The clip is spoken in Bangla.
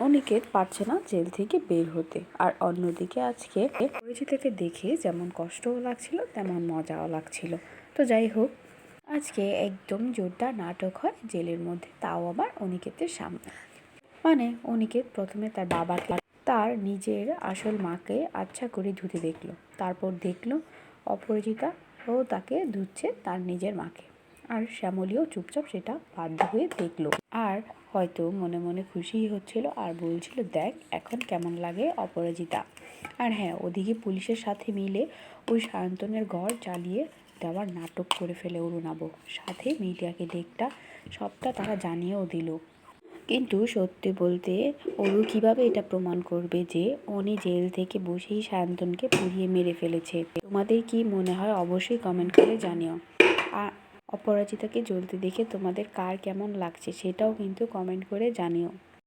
অনিকেত পারছে না জেল থেকে বের হতে। আর অন্যদিকে আজকে পরিচিতাকে দেখে যেমন কষ্টও লাগছিল তেমন মজাও লাগছিল। তো যাই হোক, আজকে একদম জোরদার নাটক হয় জেলের মধ্যে, তাও আবার অনিকেতের সামনে। মানে অনিকেত প্রথমে তার বাবাকে তার নিজের আসল মাকে আচ্ছা করে ধুতে দেখলো, তারপর দেখলো অপরাজিতা ও তাকে ধুচ্ছে তার নিজের মাকে। আর শ্যামলীও চুপচাপ সেটা বাধ্য হয়ে দেখলো, আর হয়তো মনে মনে খুশিই হচ্ছিল আর বলছিল দেখ এখন কেমন লাগে অপরাজিতা। আর হ্যাঁ, ওদিকে পুলিশের সাথে মিলে ওই সায়ন্তনের ঘর জ্বালিয়ে দেওয়ার নাটক করে ফেলে অরুণাব, সাথে মিডিয়াকে ডেকটা সবটা তারা জানিয়েও দিল। কিন্তু সত্যি বলতে অরু কিভাবে এটা প্রমাণ করবে যে অনি জেল থেকে বসেই সায়ন্তনকে পুড়িয়ে মেরে ফেলেছে? তোমাদের কি মনে হয় অবশ্যই কমেন্ট করে জানিও। আর অপরাজিতাকে জ্বলতে দেখে তোমাদের কার কেমন লাগছে সেটাও কিন্তু কমেন্ট করে জানিও।